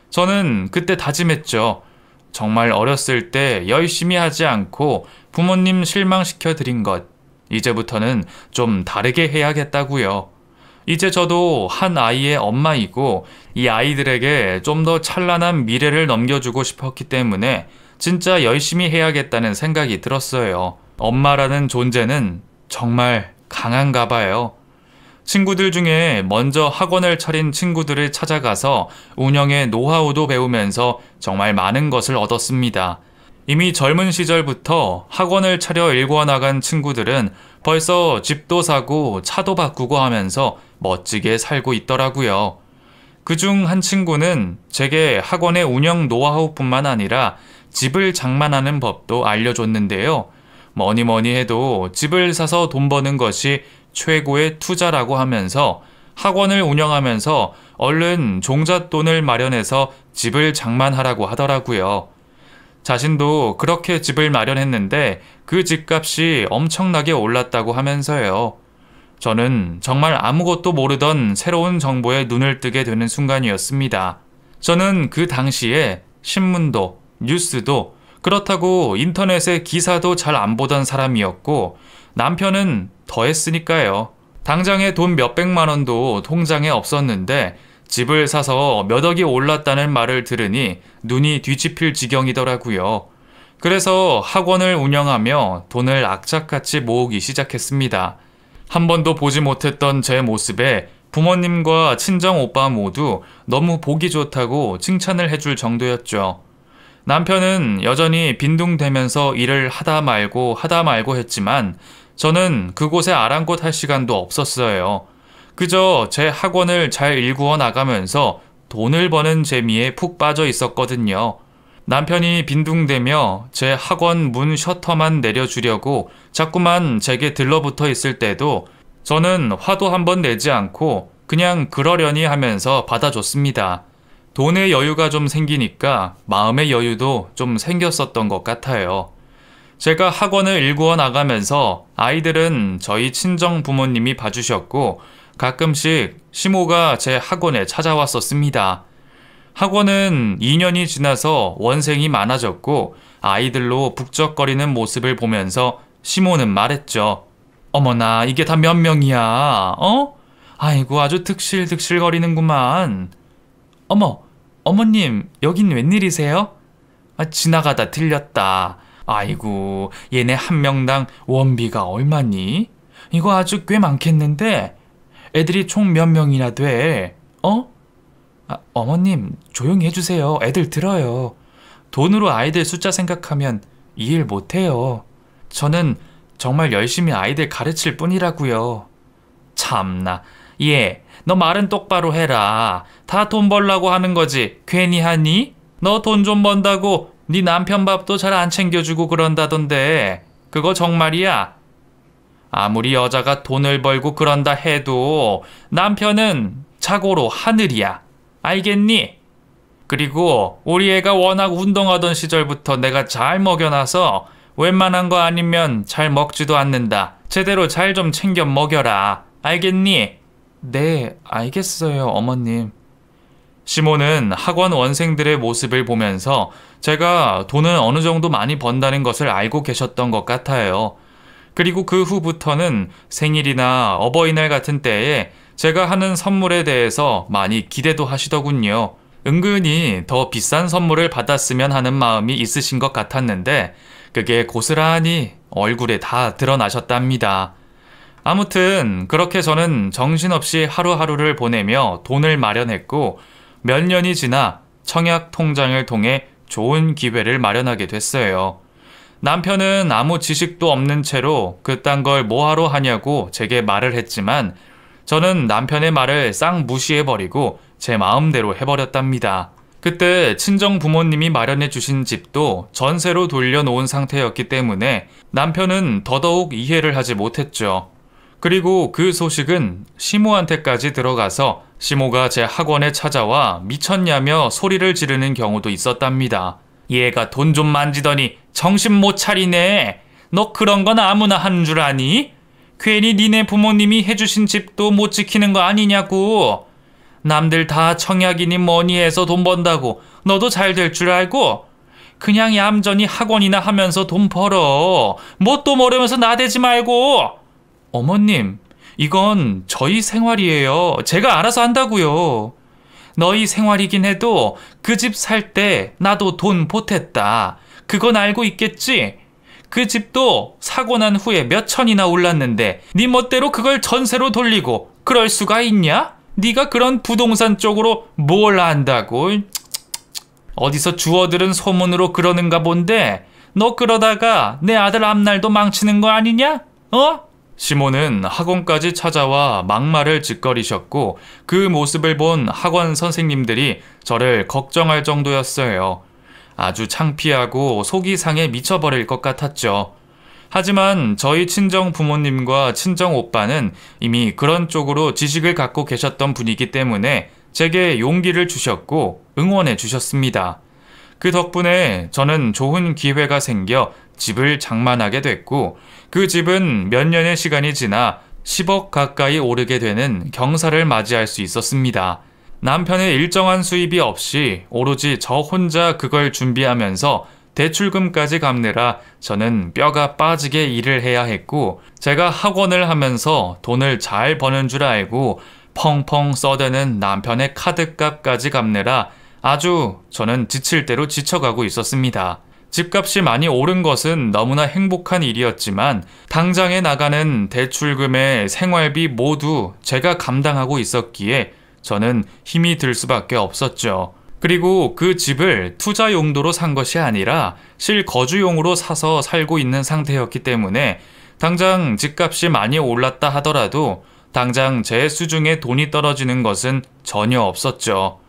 저는 그때 다짐했죠. 정말 어렸을 때 열심히 하지 않고 부모님 실망시켜 드린 것, 이제부터는 좀 다르게 해야겠다고요. 이제 저도 한 아이의 엄마이고 이 아이들에게 좀 더 찬란한 미래를 넘겨주고 싶었기 때문에 진짜 열심히 해야겠다는 생각이 들었어요. 엄마라는 존재는 정말 강한가 봐요. 친구들 중에 먼저 학원을 차린 친구들을 찾아가서 운영의 노하우도 배우면서 정말 많은 것을 얻었습니다. 이미 젊은 시절부터 학원을 차려 일궈 나간 친구들은 벌써 집도 사고 차도 바꾸고 하면서 멋지게 살고 있더라고요. 그중 한 친구는 제게 학원의 운영 노하우뿐만 아니라 집을 장만하는 법도 알려줬는데요. 뭐니 뭐니 해도 집을 사서 돈 버는 것이 최고의 투자라고 하면서 학원을 운영하면서 얼른 종잣돈을 마련해서 집을 장만하라고 하더라고요. 자신도 그렇게 집을 마련했는데 그 집값이 엄청나게 올랐다고 하면서요. 저는 정말 아무것도 모르던 새로운 정보에 눈을 뜨게 되는 순간이었습니다. 저는 그 당시에 신문도 뉴스도 그렇다고 인터넷에 기사도 잘 안 보던 사람이었고 남편은 더 했으니까요. 당장에 돈 몇백만 원도 통장에 없었는데 집을 사서 몇 억이 올랐다는 말을 들으니 눈이 뒤집힐 지경이더라고요. 그래서 학원을 운영하며 돈을 악착같이 모으기 시작했습니다. 한 번도 보지 못했던 제 모습에 부모님과 친정 오빠 모두 너무 보기 좋다고 칭찬을 해줄 정도였죠. 남편은 여전히 빈둥대면서 일을 하다 말고 했지만 저는 그곳에 아랑곳할 시간도 없었어요. 그저 제 학원을 잘 일구어 나가면서 돈을 버는 재미에 푹 빠져 있었거든요. 남편이 빈둥대며 제 학원 문 셔터만 내려주려고 자꾸만 제게 들러붙어 있을 때도 저는 화도 한번 내지 않고 그냥 그러려니 하면서 받아줬습니다. 돈의 여유가 좀 생기니까 마음의 여유도 좀 생겼었던 것 같아요. 제가 학원을 일구어 나가면서 아이들은 저희 친정 부모님이 봐주셨고 가끔씩 시모가 제 학원에 찾아왔었습니다. 학원은 2년이 지나서 원생이 많아졌고 아이들로 북적거리는 모습을 보면서 시모는 말했죠. 어머나, 이게 다 몇 명이야? 아이고, 아주 득실득실거리는구만. 어머님, 여긴 웬일이세요? 지나가다 들렸다. 아이고, 얘네 한 명당 원비가 얼마니? 이거 아주 꽤 많겠는데? 애들이 총 몇 명이나 돼? 어머님, 조용히 해주세요. 애들 들어요. 돈으로 아이들 숫자 생각하면 이 일 못해요. 저는 정말 열심히 아이들 가르칠 뿐이라고요. 참나. 너 말은 똑바로 해라. 다 돈 벌라고 하는 거지. 괜히 하니? 너 돈 좀 번다고 네 남편 밥도 잘 안 챙겨주고 그런다던데. 그거 정말이야? 아무리 여자가 돈을 벌고 그런다 해도 남편은 자고로 하늘이야. 알겠니? 그리고 우리 애가 워낙 운동하던 시절부터 내가 잘 먹여놔서 웬만한 거 아니면 잘 먹지도 않는다. 제대로 잘 좀 챙겨 먹여라. 알겠니? 네, 알겠어요, 어머님. 시모는 학원 원생들의 모습을 보면서 제가 돈을 어느 정도 많이 번다는 것을 알고 계셨던 것 같아요. 그리고 그 후부터는 생일이나 어버이날 같은 때에 제가 하는 선물에 대해서 많이 기대도 하시더군요. 은근히 더 비싼 선물을 받았으면 하는 마음이 있으신 것 같았는데 그게 고스란히 얼굴에 다 드러나셨답니다. 아무튼 그렇게 저는 정신없이 하루하루를 보내며 돈을 마련했고 몇 년이 지나 청약 통장을 통해 좋은 기회를 마련하게 됐어요. 남편은 아무 지식도 없는 채로 그딴 걸 뭐하러 하냐고 제게 말을 했지만 저는 남편의 말을 싹 무시해버리고 제 마음대로 해버렸답니다. 그때 친정 부모님이 마련해 주신 집도 전세로 돌려놓은 상태였기 때문에 남편은 더더욱 이해를 하지 못했죠. 그리고 그 소식은 시모한테까지 들어가서 시모가 제 학원에 찾아와 미쳤냐며 소리를 지르는 경우도 있었답니다. 얘가 돈 좀 만지더니 정신 못 차리네. 너 그런 건 아무나 하는 줄 아니? 괜히 니네 부모님이 해주신 집도 못 지키는 거 아니냐고. 남들 다 청약이니 뭐니 해서 돈 번다고 너도 잘 될 줄 알고? 그냥 얌전히 학원이나 하면서 돈 벌어. 뭣도 모르면서 나대지 말고. 어머님, 이건 저희 생활이에요. 제가 알아서 한다고요. 너희 생활이긴 해도 그 집 살 때 나도 돈 보탰다. 그건 알고 있겠지? 그 집도 사고 난 후에 몇 천이나 올랐는데 네 멋대로 그걸 전세로 돌리고 그럴 수가 있냐? 네가 그런 부동산 쪽으로 뭘 안다고? 어디서 주워들은 소문으로 그러는가 본데 너 그러다가 내 아들 앞날도 망치는 거 아니냐? 시모는 학원까지 찾아와 막말을 짓거리셨고 그 모습을 본 학원 선생님들이 저를 걱정할 정도였어요. 아주 창피하고 속이 상해 미쳐버릴 것 같았죠. 하지만 저희 친정 부모님과 친정 오빠는 이미 그런 쪽으로 지식을 갖고 계셨던 분이기 때문에 제게 용기를 주셨고 응원해 주셨습니다. 그 덕분에 저는 좋은 기회가 생겨 집을 장만하게 됐고 그 집은 몇 년의 시간이 지나 10억 가까이 오르게 되는 경사를 맞이할 수 있었습니다. 남편의 일정한 수입이 없이 오로지 저 혼자 그걸 준비하면서 대출금까지 갚느라 저는 뼈가 빠지게 일을 해야 했고 제가 학원을 하면서 돈을 잘 버는 줄 알고 펑펑 써대는 남편의 카드값까지 갚느라 아주 저는 지칠 대로 지쳐가고 있었습니다. 집값이 많이 오른 것은 너무나 행복한 일이었지만 당장에 나가는 대출금의 생활비 모두 제가 감당하고 있었기에 저는 힘이 들 수밖에 없었죠. 그리고 그 집을 투자 용도로 산 것이 아니라 실거주용으로 사서 살고 있는 상태였기 때문에 당장 집값이 많이 올랐다 하더라도 당장 제 수중에 돈이 떨어지는 것은 전혀 없었죠.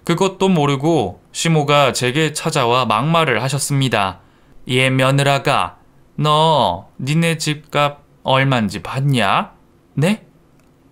그것도 모르고 시모가 제게 찾아와 막말을 하셨습니다. 얘 며느라가, 너 니네 집값 얼만지 봤냐? 네?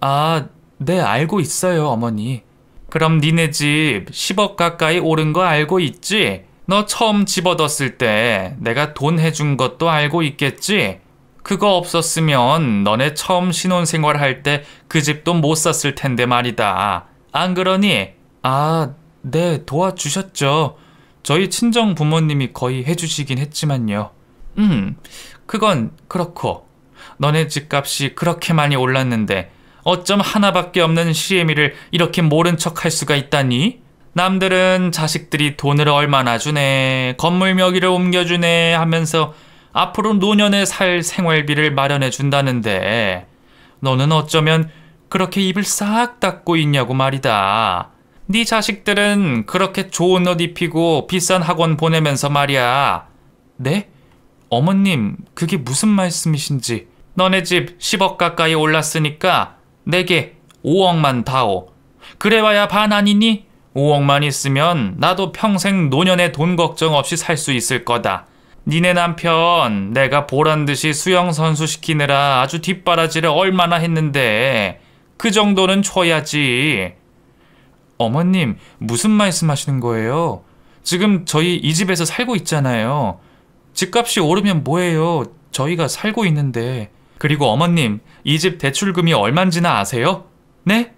아, 네, 알고 있어요, 어머니. 그럼 니네 집 10억 가까이 오른 거 알고 있지? 너 처음 집 얻었을 때 내가 돈 해준 것도 알고 있겠지? 그거 없었으면 너네 처음 신혼생활 할 때 그 집도 못 샀을 텐데 말이다. 안 그러니? 아, 네, 도와주셨죠. 저희 친정 부모님이 거의 해주시긴 했지만요. 그건 그렇고 너네 집값이 그렇게 많이 올랐는데 어쩜 하나밖에 없는 시애미를 이렇게 모른 척 할 수가 있다니? 남들은 자식들이 돈을 얼마나 주네, 건물 명의를 옮겨주네 하면서 앞으로 노년에 살 생활비를 마련해 준다는데 너는 어쩌면 그렇게 입을 싹 닫고 있냐고 말이다. 네 자식들은 그렇게 좋은 옷 입히고 비싼 학원 보내면서 말이야. 네? 어머님, 그게 무슨 말씀이신지. 너네 집 10억 가까이 올랐으니까 내게 5억만 다오. 그래봐야 반 아니니? 5억만 있으면 나도 평생 노년에 돈 걱정 없이 살 수 있을 거다. 니네 남편 내가 보란듯이 수영선수 시키느라 아주 뒷바라지를 얼마나 했는데 그 정도는 줘야지. 어머님, 무슨 말씀하시는 거예요? 지금 저희 이 집에서 살고 있잖아요. 집값이 오르면 뭐예요? 저희가 살고 있는데. 그리고 어머님, 이 집 대출금이 얼만지나 아세요? 네?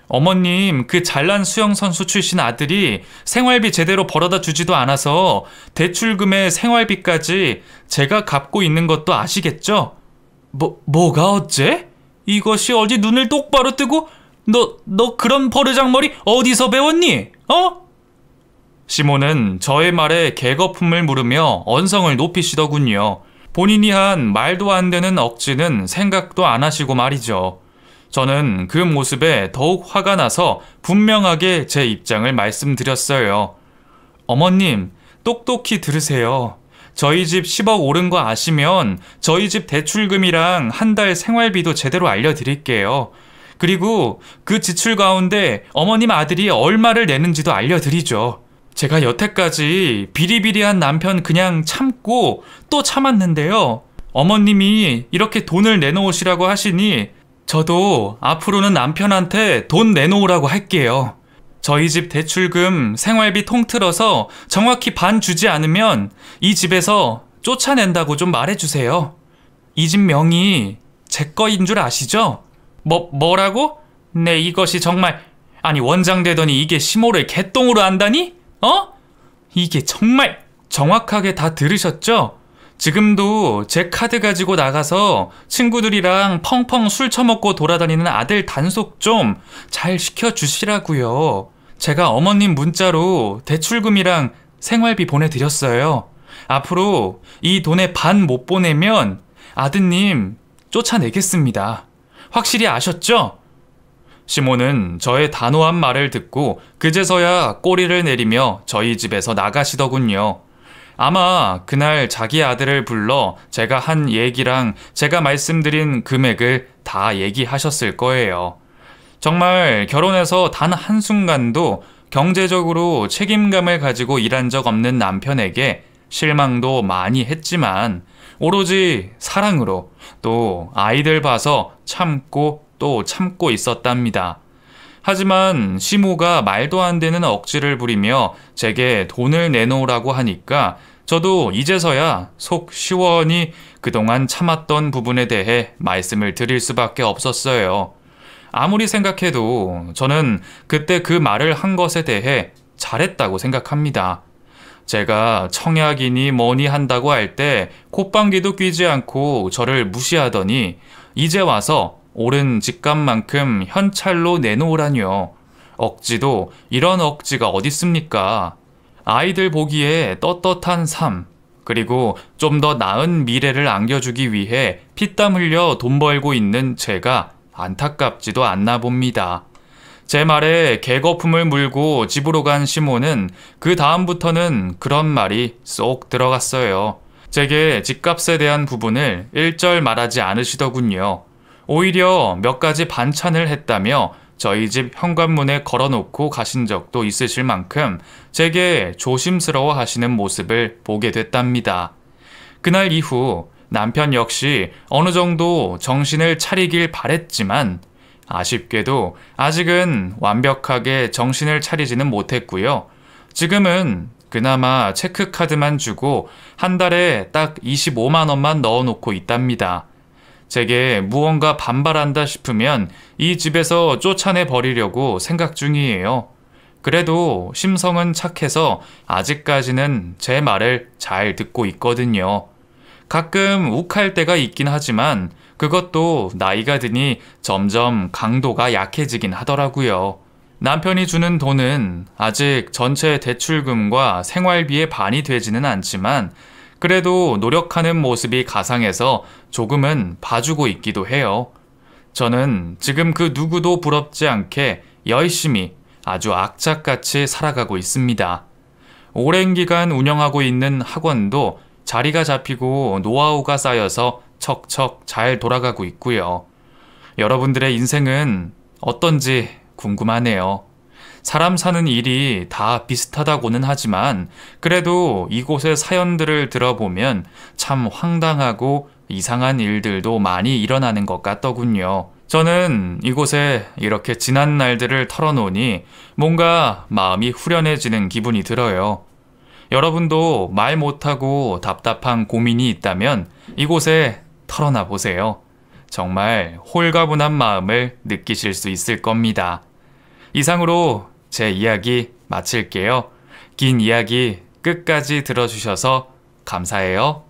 어머님, 그 잘난 수영선수 출신 아들이 생활비 제대로 벌어다 주지도 않아서 대출금에 생활비까지 제가 갚고 있는 것도 아시겠죠? 뭐가 어째? 이것이 어디 눈을 똑바로 뜨고 너 그런 버르장머리 어디서 배웠니? 어? 시몬은 저의 말에 개거품을 물으며 언성을 높이시더군요. 본인이 한 말도 안 되는 억지는 생각도 안 하시고 말이죠. 저는 그 모습에 더욱 화가 나서 분명하게 제 입장을 말씀드렸어요. 어머님, 똑똑히 들으세요. 저희 집 10억 오른 거 아시면 저희 집 대출금이랑 한 달 생활비도 제대로 알려드릴게요. 그리고 그 지출 가운데 어머님 아들이 얼마를 내는지도 알려드리죠. 제가 여태까지 비리비리한 남편 그냥 참고 또 참았는데요. 어머님이 이렇게 돈을 내놓으시라고 하시니 저도 앞으로는 남편한테 돈 내놓으라고 할게요. 저희 집 대출금, 생활비 통틀어서 정확히 반 주지 않으면 이 집에서 쫓아낸다고 좀 말해주세요. 이 집 명의 제 거인 줄 아시죠? 뭐라고? 네, 이것이 정말... 아니, 원장 되더니 이게 시모를 개똥으로 안다니? 이게 정말... 정확하게 다 들으셨죠? 지금도 제 카드 가지고 나가서 친구들이랑 펑펑 술 처먹고 돌아다니는 아들 단속 좀 잘 시켜주시라고요. 제가 어머님 문자로 대출금이랑 생활비 보내드렸어요. 앞으로 이 돈의 반 못 보내면 아드님 쫓아내겠습니다. 확실히 아셨죠? 시몬은 저의 단호한 말을 듣고 그제서야 꼬리를 내리며 저희 집에서 나가시더군요. 아마 그날 자기 아들을 불러 제가 한 얘기랑 제가 말씀드린 금액을 다 얘기하셨을 거예요. 정말 결혼해서 단 한순간도 경제적으로 책임감을 가지고 일한 적 없는 남편에게 실망도 많이 했지만 오로지 사랑으로 또 아이들 봐서 참고 또 참고 있었답니다. 하지만 시모가 말도 안 되는 억지를 부리며 제게 돈을 내놓으라고 하니까 저도 이제서야 속 시원히 그동안 참았던 부분에 대해 말씀을 드릴 수밖에 없었어요. 아무리 생각해도 저는 그때 그 말을 한 것에 대해 잘했다고 생각합니다. 제가 청약이니 뭐니 한다고 할 때 콧방귀도 뀌지 않고 저를 무시하더니 이제 와서 오른 집값만큼 현찰로 내놓으라뇨. 억지도 이런 억지가 어딨습니까? 아이들 보기에 떳떳한 삶, 그리고 좀 더 나은 미래를 안겨주기 위해 피땀 흘려 돈 벌고 있는 제가 안타깝지도 않나 봅니다. 제 말에 개거품을 물고 집으로 간 시모는 그 다음부터는 그런 말이 쏙 들어갔어요. 제게 집값에 대한 부분을 일절 말하지 않으시더군요. 오히려 몇 가지 반찬을 했다며 저희 집 현관문에 걸어놓고 가신 적도 있으실 만큼 제게 조심스러워 하시는 모습을 보게 됐답니다. 그날 이후 남편 역시 어느 정도 정신을 차리길 바랬지만 아쉽게도 아직은 완벽하게 정신을 차리지는 못했고요. 지금은 그나마 체크카드만 주고 한 달에 딱 25만 원만 넣어놓고 있답니다. 제게 무언가 반발한다 싶으면 이 집에서 쫓아내 버리려고 생각 중이에요. 그래도 심성은 착해서 아직까지는 제 말을 잘 듣고 있거든요. 가끔 욱할 때가 있긴 하지만 그것도 나이가 드니 점점 강도가 약해지긴 하더라고요. 남편이 주는 돈은 아직 전체 대출금과 생활비의 반이 되지는 않지만 그래도 노력하는 모습이 가상해서 조금은 봐주고 있기도 해요. 저는 지금 그 누구도 부럽지 않게 열심히 아주 악착같이 살아가고 있습니다. 오랜 기간 운영하고 있는 학원도 자리가 잡히고 노하우가 쌓여서 척척 잘 돌아가고 있고요. 여러분들의 인생은 어떤지 궁금하네요. 사람 사는 일이 다 비슷하다고는 하지만 그래도 이곳의 사연들을 들어보면 참 황당하고 이상한 일들도 많이 일어나는 것 같더군요. 저는 이곳에 이렇게 지난 날들을 털어놓으니 뭔가 마음이 후련해지는 기분이 들어요. 여러분도 말 못하고 답답한 고민이 있다면 이곳에 털어놔 보세요. 정말 홀가분한 마음을 느끼실 수 있을 겁니다. 이상으로 제 이야기 마칠게요. 긴 이야기 끝까지 들어주셔서 감사해요.